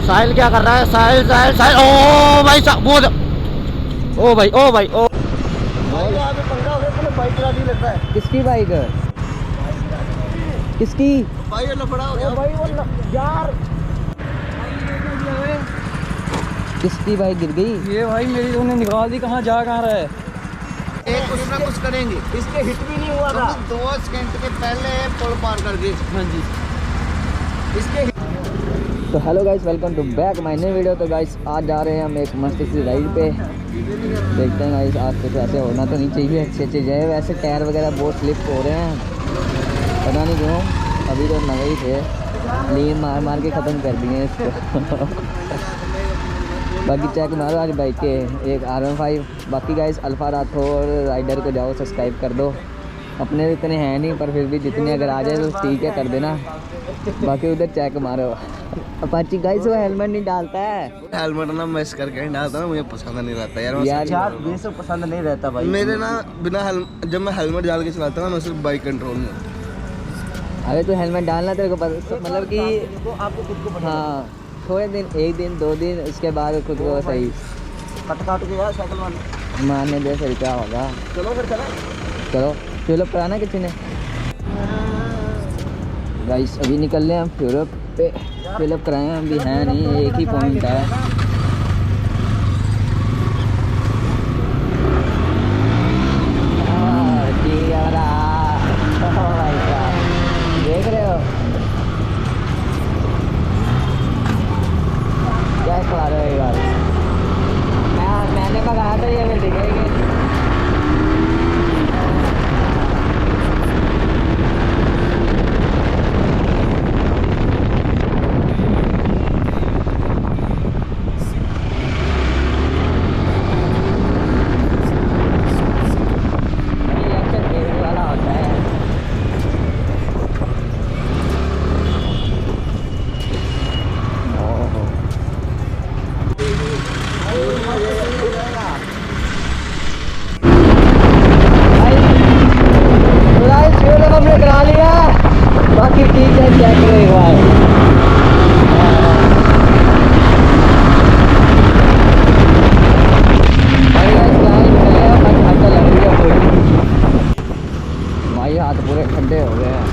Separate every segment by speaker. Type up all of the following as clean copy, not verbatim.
Speaker 1: साहिल क्या कर रहा है? साहिल साहिल साहिल, ओ भाई वो ओ भाई ओ भाई ओ
Speaker 2: भाई वहाँ पे पंगा हो गया, तूने बाइक चला दी लगता है।
Speaker 1: किसकी बाइक? किसकी?
Speaker 2: भाई ये लफड़ा हो गया भाई, वो यार
Speaker 1: किसकी बाइक गिर गई?
Speaker 2: ये भाई मेरी तूने निकाल दी, कहाँ जा कहाँ रहा है? एक कुछ ना कुछ करेंगे, इसके हिट भी नहीं हुआ था। 2 सेकंड के पहले पुल पार कर गए। हाँ जी, इसके
Speaker 1: तो hello guys, welcome to back my new video. तो गाइस आज जा रहे हैं हम एक मस्त सी राइड पे। देखते हैं गाइस, आज कुछ ऐसे होना तो नहीं चाहिए, अच्छे जाए। वैसे टायर वगैरह बहुत स्लिप हो रहे हैं, पता नहीं क्यों। अभी तो नए ही थे, लीन मार मार के ख़त्म कर दिए इसको। बाकी चेक मारो आज बाइक के, एक R15। बाकी गाइस अल्फा राठौर राइडर को जाओ सब्सक्राइब कर दो। अपने इतने हैं नहीं, पर फिर भी जितने अगर आ जाए तो ठीक है, कर देना। बाकी उधर चेक मारो। अपाची गाइस वो हेलमेट नहीं डालता है।
Speaker 2: हेलमेट ना मैं इस करके नहीं डालता ना, मुझे पसंद नहीं रहता यार
Speaker 1: बेशक पसंद नहीं रहता भाई
Speaker 2: मेरे ना। बिना जब मैं हेलमेट डाल के चलाता हूँ ना, सिर्फ बाइक कंट्रोल में।
Speaker 1: अरे तो हेलमेट डालना तेरे को मतलब कि आपको खुद को हाँ, थोड़े दिन, 1 दिन 2 दिन, उसके बाद खुद को सही
Speaker 2: काट के यार साइकिल
Speaker 1: मारने दे, फिर क्या होगा।
Speaker 2: चलो फिर
Speaker 1: चलो ट्यूलिप कराना किसी ने। गाइस अभी निकल रहे हैं हम ट्यूलिप पे। ट्यूलिप कराए हम भी हैं नहीं, एक ही पॉइंट है। देख रहे हो क्या खा रहे हो यार? मैंने पकाया था, ये फिर दिखेंगे। हमने करा लिया, बाकी ठीक है, चेक करो एक बार। भाई हाथ पूरे ठंडे हो गए हैं।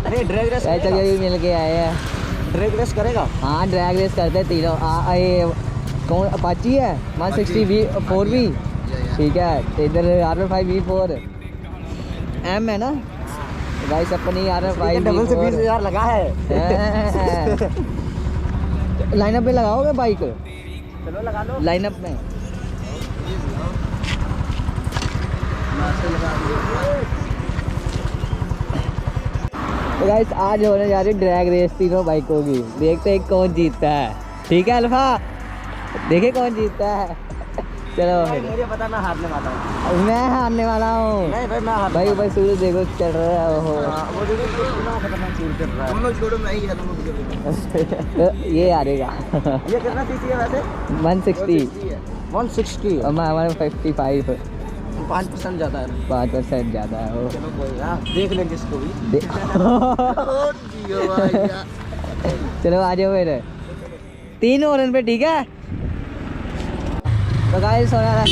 Speaker 2: अरे ड्रैग रेस
Speaker 1: भी मिल के आए हैं।
Speaker 2: ड्रैग रेस करेगा?
Speaker 1: हाँ ड्रैग रेस करते हैं तीनों। कौन अपाची है? 160 4V, ठीक है। इधर R15 V4 M है ना गाइस, अपनी R15
Speaker 2: डबल से 20,000 लगा है।
Speaker 1: लाइनअप में लगाओगे बाइक?
Speaker 2: चलो लगा लो
Speaker 1: लाइनअप में। तो गाइस आज होने जा रही ड्रैग रेस तीनों बाइकों की। देखते हैं कौन जीतता है, ठीक है अल्फा? देखे कौन जीतता है। चलो
Speaker 2: मुझे पता, मैं हारने वाला हूँ।
Speaker 1: मैं हारने वाला हूँ।
Speaker 2: नहीं भाई, मैं
Speaker 1: भाई सूरज देखो चल रहा है। ओहो
Speaker 2: वो देखो कितना खतरनाक सूरज चल रहा है। तुम लोग छोड़ो, मैं ही हारूंगा।
Speaker 1: ये हारेगा।
Speaker 2: ये कितना सीसी है वैसे?
Speaker 1: 160
Speaker 2: 160
Speaker 1: और हमारे 55।
Speaker 2: 5% ज़्यादा है।
Speaker 1: 5% ज़्यादा है वो।
Speaker 2: चलो कोई ना, देख लेंगे इसको भी।
Speaker 1: चलो आ जाओ फिर 3 ओवर पे, ठीक है? तो गाइस हो रहा है।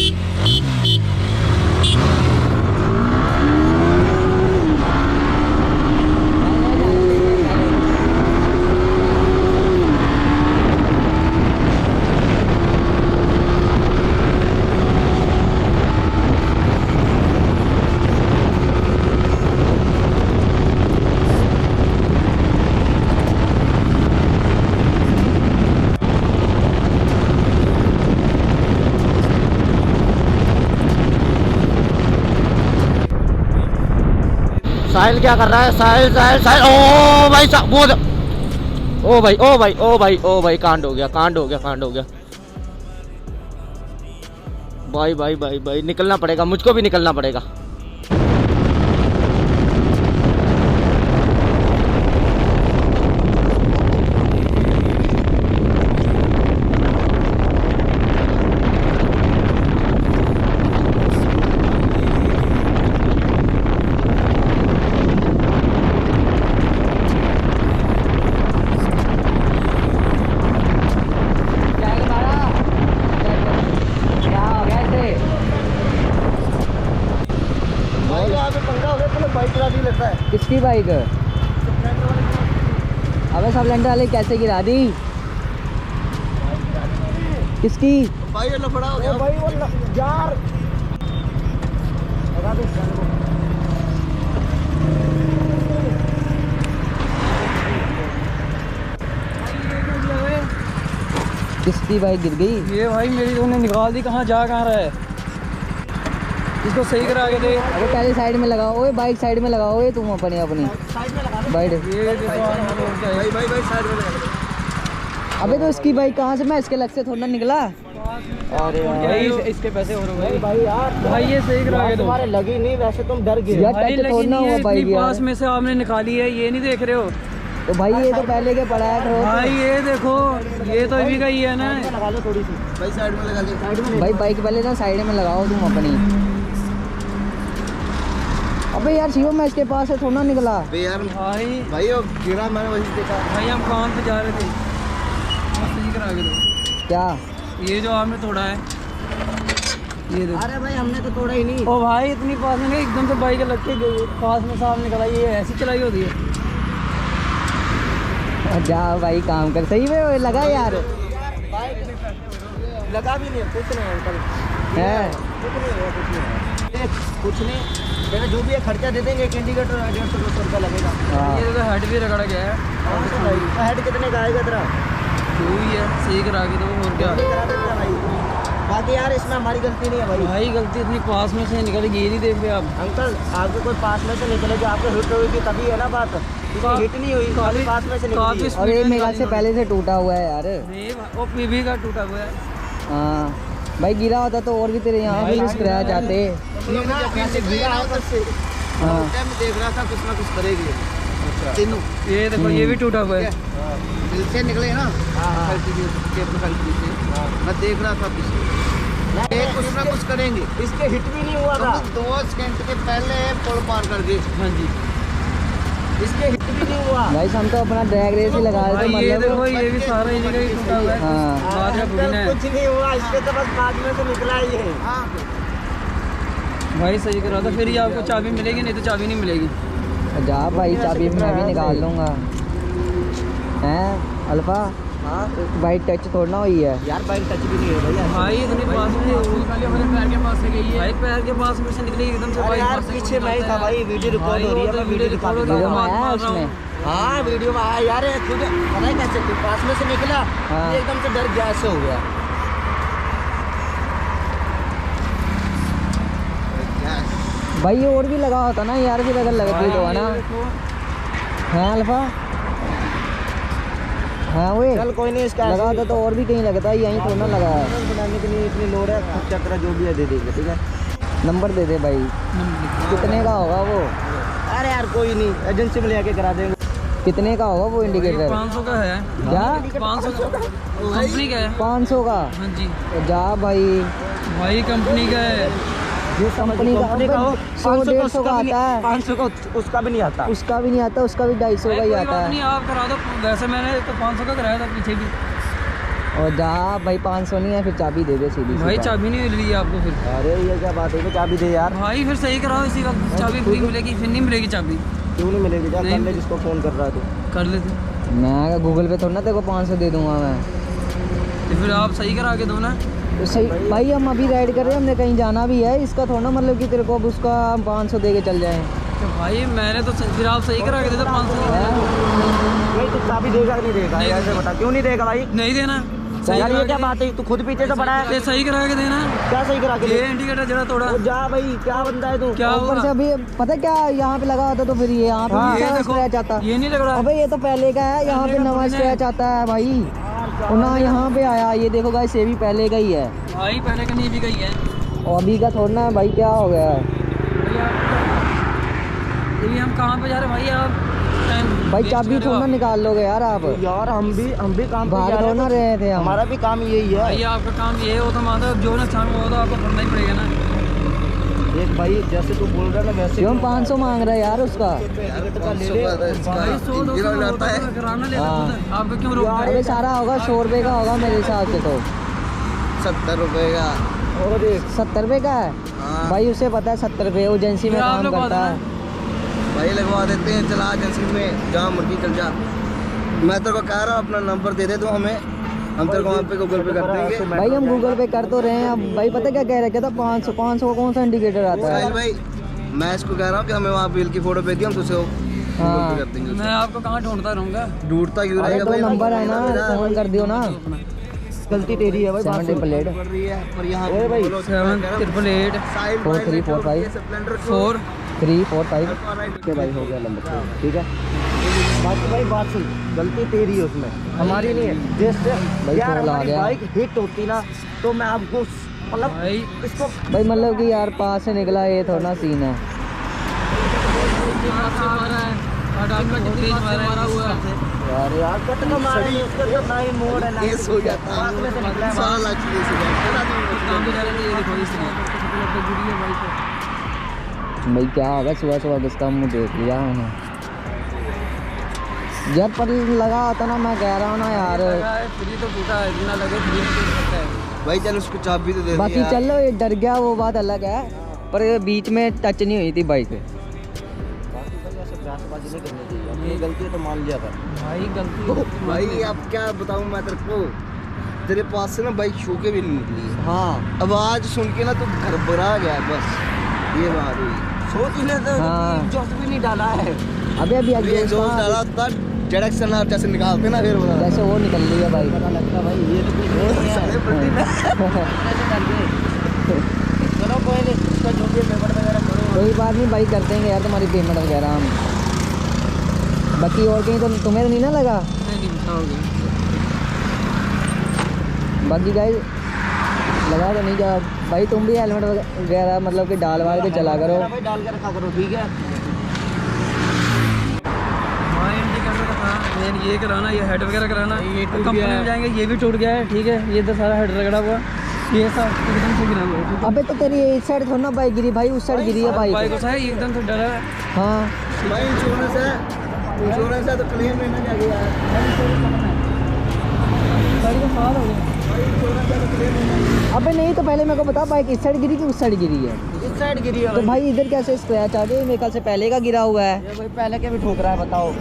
Speaker 1: साहिल क्या कर रहा है? साहिल साहिल साहिल, ओ भाई वो ओ भाई ओ भाई ओ भाई ओ भाई, कांड हो गया, कांड हो गया, कांड हो गया। भाई भाई भाई भाई निकलना पड़ेगा, मुझको भी निकलना पड़ेगा।
Speaker 2: पे पंगा हो गया तो बाइक चला दी लेता है।
Speaker 1: किसकी बाइक? अबे स्प्लेंडर वाले कैसे गिरा दी? किसकी?
Speaker 2: भाई ये लफड़ा हो गया भाई, वो यार लगा दे इसको।
Speaker 1: किसकी बाइक गिर गई?
Speaker 3: ये भाई मेरी तुमने निकाल दी, कहाँ जा कहाँ रहा है? इसको सही करा के दे।
Speaker 1: अबे पहले साइड में लगाओ, ओए बाइक साइड में लगाओ, ओए तुम अपनी अपनी
Speaker 2: साइड में लगा दे
Speaker 1: बाइक।
Speaker 3: ये देखो
Speaker 2: भाई भाई भाई साइड में लगा दे।
Speaker 1: अबे तो इसकी बाइक कहाँ से? मैं इसके लग से थोड़ा ना निकला।
Speaker 2: अरे
Speaker 3: भाई इसके पैसे हो रहे भाई।
Speaker 2: भाई यार
Speaker 3: भाई ये सही करा के दो।
Speaker 2: तुम्हारे लगी नहीं, वैसे तुम डर गए।
Speaker 1: यार
Speaker 3: भाई
Speaker 1: टच
Speaker 3: लगी
Speaker 1: थोड़ा ना
Speaker 3: नहीं है,
Speaker 1: हुआ
Speaker 3: इतनी
Speaker 1: बाइक यार।
Speaker 3: पास में से आपने निकाली है, ये नहीं देख रहे हो?
Speaker 1: तो भाई ये तो पहले के पड़ा है
Speaker 3: भाई ये देखो, ये तो अभी का ही है ना।
Speaker 2: लगा लो थोड़ी सी भाई, साइड में लगा दे। साइड में
Speaker 1: भाई बाइक पहले ना साइड में लगाओ तुम अपनी। अबे यार शिवम मैं इसके पास से थोड़ा ना निकला।
Speaker 2: यार
Speaker 3: भाई
Speaker 2: भाई वो गिरा, मैंने वही देखा।
Speaker 3: भाई हम काम पे जा रहे थे, सही करा के दो।
Speaker 1: क्या?
Speaker 3: ये जो आपने तोड़ा है, ये देखो।
Speaker 2: अरे भाई हमने तो तोड़ा ही नहीं।
Speaker 3: ओ भाई इतनी पास में एकदम से बाइक लग के गई, पास में साफ निकला। ये ऐसी चलाई होती है?
Speaker 1: जा भाई काम कर। सही में वो लगा यार
Speaker 2: लगा भी नहीं, कुछ नहीं अंकल
Speaker 1: है।
Speaker 2: कुछ नहीं तेरा जो भी है खर्चा दे देंगे। एक इंडिकेटर 150-200 रुपया लगेगा।
Speaker 1: हाँ।
Speaker 3: ये तो हेड भी रगड़ा गया है।
Speaker 2: भाई हेड कितने का आएगा तेरा?
Speaker 3: जो ही है सही करा के दो, और क्या।
Speaker 2: करा देगा भाई। बाकी यार इसमें हमारी गलती नहीं है भाई।
Speaker 3: भाई गलती इतनी पास में से निकल गई, ये नहीं देख रहे आप?
Speaker 2: अंकल आपके कोई पास में से निकलेगी, आपको हिट होगी तभी है ना बात। हिट नहीं हुई, खाली पास में से निकली है।
Speaker 1: और ये मेरा से पहले से टूटा हुआ है यार।
Speaker 3: नहीं वो पीवी का टूटा हुआ है।
Speaker 1: हाँ भाई गिरा होता तो और भी तेरे यहाँ भी स्क्रैच आते।
Speaker 2: ये ना ऐसे गिरा है ऊपर से।
Speaker 1: हाँ
Speaker 2: मैं देख रहा था कुछ ना कुछ करेगी। तीनों
Speaker 3: ये देखो, ये भी टूटा हुआ है।
Speaker 2: दिल से निकले ना। मैं देख रहा था पीछे कुछ ना कुछ करेंगे। इसके हिट भी नहीं हुआ था। 2 सेकंड के पहले पुल पार कर गए।
Speaker 3: हाँ जी,
Speaker 2: इसके हिट भी नहीं हुआ।
Speaker 1: भाई हम तो अपना ड्रैग रेस ही लगा रहे थे
Speaker 3: भाई ये देखो,
Speaker 1: मतलब।
Speaker 3: ये भी सारा इन्हीं का ही टूटा हुआ है।
Speaker 1: हाँ
Speaker 3: बाद में भूलना है।
Speaker 2: कुछ नहीं हुआ, इसके तो बस बाद में से निकला ही है।
Speaker 3: भाई सही करा था, फिर ही आपको चाबी मिलेगी, नहीं तो चाबी नहीं मिलेगी।
Speaker 1: जा भाई चाबी मैं भी निकाल लूँगा। हैं अल्फा?
Speaker 2: हाँ
Speaker 1: बाइक टच थोड़ा ना हुई है
Speaker 2: यार बाइक टच भी नहीं है भैया।
Speaker 3: भाई इतनी पास में हमारे पैर के पास से गई है। भाई पैर के पास में से निकली एकदम से
Speaker 2: अरे
Speaker 3: बाइक
Speaker 2: यार
Speaker 3: पास से
Speaker 2: पीछे मैं ही था भाई, वीडियो रिकॉर्ड हो रही है, मैं वीडियो रिकॉर्ड
Speaker 3: रिकॉर्ड
Speaker 2: कर
Speaker 1: वीडियो
Speaker 2: रहा
Speaker 1: में
Speaker 2: हूँ।
Speaker 1: आया उसमें।
Speaker 2: हाँ वीडियो में आया यार। खुद पता है कैसे पास में से निकला,
Speaker 1: हाँ।
Speaker 2: ये एकदम से डर गया, ऐसे हो गया।
Speaker 1: भाई ये और भी लगा होता ना यार, फिर अगर लगती तो है ना। हाँ अल्फा? हाँ वो
Speaker 2: चल कोई नहीं, इसका
Speaker 1: लगा होता तो और भी कहीं लगता है, यहीं थोड़ा ना लगा है।
Speaker 2: बनाने के लिए इतनी लोड है, खर्चा तेरा जो भी है दे देंगे, ठीक है।
Speaker 1: नंबर दे दे भाई, कितने का होगा वो?
Speaker 2: अरे यार कोई नहीं, एजेंसी में लेके करा देंगे।
Speaker 1: कितने का होगा वो इंडिकेटर?
Speaker 3: 500 का है।
Speaker 1: जा
Speaker 3: 500 का कंपनी का है।
Speaker 1: 500 का?
Speaker 3: हाँ जी
Speaker 1: जा भाई
Speaker 3: भाई, कंपनी का है।
Speaker 1: जो कंपनी का हो 100-150 का आता है।
Speaker 2: 500 का उसका भी नहीं आता।
Speaker 1: उसका भी नहीं आता, उसका भी 250 का
Speaker 3: भाई,
Speaker 1: ही
Speaker 3: कोई
Speaker 1: आता
Speaker 3: बात नहीं,
Speaker 1: है।
Speaker 3: आप करा दो। वैसे मैंने तो 500 का कराया था पीछे भी।
Speaker 1: और जा भाई 500 नहीं है, फिर चाबी दे दे सीधी
Speaker 3: भाई
Speaker 1: सीधा।
Speaker 3: चाबी नहीं मिली आपको फिर?
Speaker 2: अरे ये क्या बात है, चाबी दे यार।
Speaker 3: भाई फिर सही कराओ इसी वक्त, चाबी फ्री मिलेगी, फिर नहीं मिलेगी चाबी।
Speaker 2: क्यों नहीं मिलेगी? जा
Speaker 3: नहीं।
Speaker 2: कर ले जिसको फोन कर रहा है तू।
Speaker 3: कर लेते।
Speaker 1: मैं गूगल पे थोड़ा ना तेरे को 500 दे दूंगा मैं।
Speaker 3: तो फिर आप सही करा के दो ना।
Speaker 1: तो सही भाई, हम अभी राइड कर रहे हैं, हमने कहीं जाना भी है, इसका थोड़ा ना मतलब कि तेरे को अब उसका हम 500 दे के चल जाएं।
Speaker 3: तो भाई मैंने तो फिर आप सही करा के दे दो 500।
Speaker 2: भाई तू चाबी देगा कि नहीं देगा?
Speaker 3: नहीं।
Speaker 2: ऐसे बता, क्यों नहीं देगा भाई?
Speaker 3: नहीं देना। सही
Speaker 2: यार
Speaker 3: करा
Speaker 2: ये
Speaker 3: के
Speaker 2: क्या
Speaker 3: दे।
Speaker 2: बात है, तू खुद पीछे से बड़ा है।
Speaker 3: ये सही करा के देना।
Speaker 2: क्या सही करा के
Speaker 3: ये
Speaker 2: दे?
Speaker 3: इंडिकेटर जरा तोड़ा।
Speaker 2: ओ जा भाई, क्या बंदा है तू?
Speaker 3: क्या
Speaker 1: ऊपर
Speaker 3: हुआ?
Speaker 1: से अभी पता क्या यहाँ पे लगा होता तो फिर ये यहाँ पे
Speaker 2: हाँ,
Speaker 1: भी
Speaker 3: ये
Speaker 1: सारा
Speaker 3: देखो,
Speaker 1: स्क्रैच आता।
Speaker 3: ये नहीं लग रहा।
Speaker 1: अबे ये तो पहले का है, यहाँ पे
Speaker 3: पहले का
Speaker 1: नवा
Speaker 3: थोड़ी ना है।
Speaker 1: स्क्रैच आता है भाई। और ना यहाँ पे आया, ये देखो गाइस, ये भी पहले का ही है
Speaker 3: भाई पहले का नहीं भी गई है।
Speaker 1: और अभी का थोड़ा ना भाई। क्या हो गया है
Speaker 3: अभी हम कहाँ पे जा रहे हैं भाई? आप टाइम
Speaker 1: भाई? चाबी थोड़ा ना निकाल लोगे यार आप?
Speaker 2: यार हम भी काम पे
Speaker 1: भाग
Speaker 2: जा
Speaker 1: थोड़ा ना
Speaker 2: हैं।
Speaker 1: रहे थे हम।
Speaker 2: हमारा भी काम यही है।
Speaker 3: भाई आपका काम ये हो तो माता जो नुकसान हुआ तो आपको भरना ही पड़ेगा ना।
Speaker 2: एक भाई जैसे तू बोल रहा है ना वैसे
Speaker 1: क्यों 500 मांग रहा है यार उसका?
Speaker 3: भाई 100-200 होता है, कराना लेना
Speaker 1: हाँ।
Speaker 3: खुद है। आपको क्यों रोक
Speaker 1: अबे सारा होगा 100 रुपये का होगा मेरे हिसाब से तो।
Speaker 2: 70 रुपए का और देख
Speaker 1: 70 रुपये का है
Speaker 2: हाँ।
Speaker 1: भाई, उसे पता है 70 रुपये, वो एजेंसी में
Speaker 3: फिर आप
Speaker 1: काम
Speaker 3: लगवा
Speaker 1: करता है।
Speaker 2: भाई लगवा देते हैं, चला एजेंसी में जहाँ मर्जी चल जा। मैं तेरे को कह रहा हूँ अपना नंबर दे दे तो हमें, हम तेरे को वहाँ पे गूगल पे कर देंगे।
Speaker 1: भाई हम गूगल पे कर तो रहे हैं, अब भाई पता क्या कह रहे, कहता 500 का कौन सा इंडिकेटर आता
Speaker 2: साहिल
Speaker 1: है।
Speaker 2: भाई मैं इसको कह रहा हूँ कि हमें वहाँ बिल की फोटो भेज दी, हम तुझे गूगल
Speaker 1: हाँ।
Speaker 2: पे कर देंगे।
Speaker 3: मैं आपको कहाँ ढूंढता रहूँगा।
Speaker 2: ढूंढता क्यों
Speaker 1: अरे
Speaker 2: रहेगा
Speaker 1: तो
Speaker 2: भाई,
Speaker 1: नंबर है ना, फोन कर दियो ना।
Speaker 2: गलती तेरी है भाई,
Speaker 1: 788
Speaker 2: कर रही है पर यहाँ
Speaker 1: ओए भाई,
Speaker 3: 788
Speaker 2: साहिल
Speaker 1: 4345
Speaker 2: स्प्लेंडर
Speaker 3: 4
Speaker 1: 345।
Speaker 2: के भाई हो गया नंबर, ठीक है। बाकी भाई बात सुन, गलती तेरी है उसमें, हमारी नहीं है। जैसे
Speaker 1: भाई
Speaker 2: यार
Speaker 1: कॉल आ
Speaker 2: हमारी
Speaker 1: गया।
Speaker 2: बाइक हिट होती ना तो मैं आपको मतलब
Speaker 3: भाई
Speaker 2: इसको
Speaker 1: भाई मतलब कि यार पास से निकला, ये थोड़ा ना सीन है। यार
Speaker 2: कट का मारे नहीं, उसका तो ना ही मोड़ है ना ही
Speaker 4: केस हो जाता है।
Speaker 2: पास में से निकला है।
Speaker 4: सारा लाख केस हो जाता है।
Speaker 1: भाई क्या होगा, सुबह सुबह किसका मुँह देख लिया मैंने। यार पर लगा होता ना, मैं कह रहा हूँ ना यार।
Speaker 3: फ्री तो पूछा है, इतना लगे फ्री में तो सकता है।
Speaker 4: भाई चल उसको चाबी तो दे दी
Speaker 1: बाकी
Speaker 4: यार।
Speaker 1: चलो, ये डर गया वो बात अलग है, पर ये बीच में टच नहीं हुई थी बाइक।
Speaker 2: ये गलती है तो मान लिया था
Speaker 3: भाई गलती
Speaker 4: भाई अब क्या बताऊं मैं तेरे को, तेरे पास से ना बाइक छू के भी नहीं निकली है।
Speaker 2: हाँ
Speaker 4: आवाज सुन के ना तू घबरा गया बस, ये बात हुई।
Speaker 2: सोच ही लेते
Speaker 1: हाँ।
Speaker 2: जोश भी नहीं डाला है।
Speaker 1: अभी अभी
Speaker 4: अभी
Speaker 1: एग्जॉस्ट
Speaker 4: जो
Speaker 1: कहाँ-
Speaker 4: डाला था डायरेक्शन आप जैसे निकालते ना फिर बता
Speaker 1: जैसे वो निकल रही है बाइक।
Speaker 2: पता लगता भाई ये तो कुछ नहीं है।
Speaker 4: साले पलटी ना।
Speaker 2: ऐसे करके चलो कोई नहीं, इसका जो भी पेपर वगैरह करो।
Speaker 1: कोई बात नहीं भाई, कर देंगे यार तुम्हारी पेमेंट वगैरह हम। बाकी और कहीं तो तुम्हें नहीं ना लगा।
Speaker 3: नहीं बताओगे।
Speaker 1: बाकी गाइस लगा तो नहीं जा भाई, तुम भी हेलमेट वगैरह मतलब कि डाल वाल के चला करो।
Speaker 2: भाई डाल के रखा करो, ठीक है।
Speaker 3: हाँ इंडिकेटर का था मेन, ये कराना, ये हेड वगैरह कराना।
Speaker 2: ये टूट
Speaker 3: कंपनी
Speaker 2: गया है।
Speaker 3: में जाएंगे, ये भी टूट गया है, ठीक है। ये तो सारा हेड रगड़ा हुआ, ये सब एकदम से गिरा हुआ है, ठीक है।
Speaker 1: अबे तो तेरी इस साइड थोड़ा ना बाइक गिरी भाई, उस साइड गिरी है
Speaker 3: बाइक
Speaker 1: बाइक।
Speaker 3: को है एकदम से डरा है।
Speaker 1: हाँ
Speaker 4: भाई इंश्योरेंस है, इंश्योरेंस है तो क्लेम लेना क्या गया है।
Speaker 3: गाड़ी का साल हो गया।
Speaker 1: अबे नहीं तो पहले मेरे को बता, बाइक इस साइड गिरी कि उस साइड गिरी है।
Speaker 2: इस साइड गिरी है
Speaker 1: तो भाई इधर कैसे स्क्रैच आ गए, मेरे ख्याल से पहले का गिरा हुआ है।
Speaker 2: ये भाई पहले के भी ठोक रहा है, बताओ।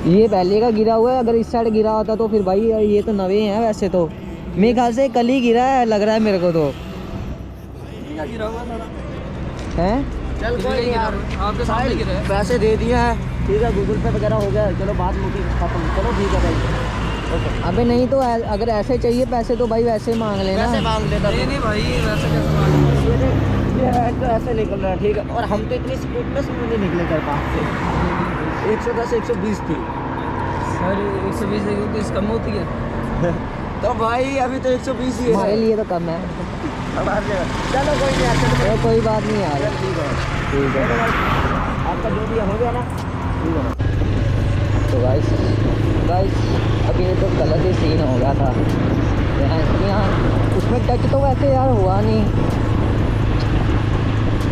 Speaker 1: ये पहले का गिरा हुआ है, अगर इस साइड गिरा होता तो फिर भाई ये तो नवे हैं वैसे तो। मेरे ख्याल से कल ही गिरा है, लग रहा है मेरे को तो।
Speaker 3: गिरा हुआ सारा,
Speaker 1: हैं
Speaker 2: चल कोई नहीं यार,
Speaker 3: आपके सामने गिरा है।
Speaker 2: पैसे दे दिए हैं, ठीक है। गूगल पे वगैरह हो गया, चलो बात मुकी खत्म। चलो ठीक है भाई, ओके।
Speaker 1: अबे नहीं तो अगर ऐसे चाहिए पैसे तो भाई वैसे मांग लेना।
Speaker 2: पैसे मांग लेता
Speaker 3: नहीं
Speaker 2: तू।
Speaker 3: नहीं भाई वैसे कैसे मालूम।
Speaker 2: ये है तो ऐसे निकल रहा है, ठीक है। और हम तो इतनी स्पीड में नहीं निकले कर पास से, 110 120 थी।
Speaker 3: सर 120 130 कम होती है।
Speaker 2: तो भाई अभी तो 120 ही
Speaker 1: हमारे
Speaker 2: है
Speaker 1: लिए तो कम है।
Speaker 2: हमारे लिए। चलो कोई नहीं, अच्छा तो
Speaker 1: तो कोई बात नहीं यार,
Speaker 2: ठीक है।
Speaker 1: ठीक है।
Speaker 2: आपका जो भी हो गया ना, ठीक है।
Speaker 1: तो गाइस अभी ये तो गलत ही सीन हो गया था यहाँ उसमें टच तो वैसे यार हुआ नहीं।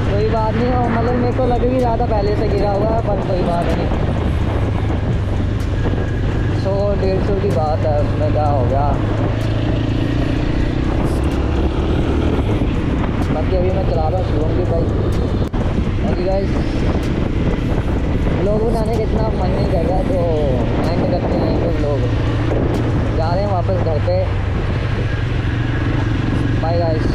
Speaker 1: कोई बात नहीं, और मतलब मेरे को लग भी रहा था पहले से गिरा हुआ है, पर कोई बात नहीं। 100-150 की बात है, उसमें क्या हो गया। बाकी अभी मैं चला रहा हूँ शिवम की बाइक। बाकी गाइस लोग बनाने का इतना मन नहीं कर रहा, तो एंड करते हैं फिर लोग जा रहे हैं वापस घर पे। Bye guys.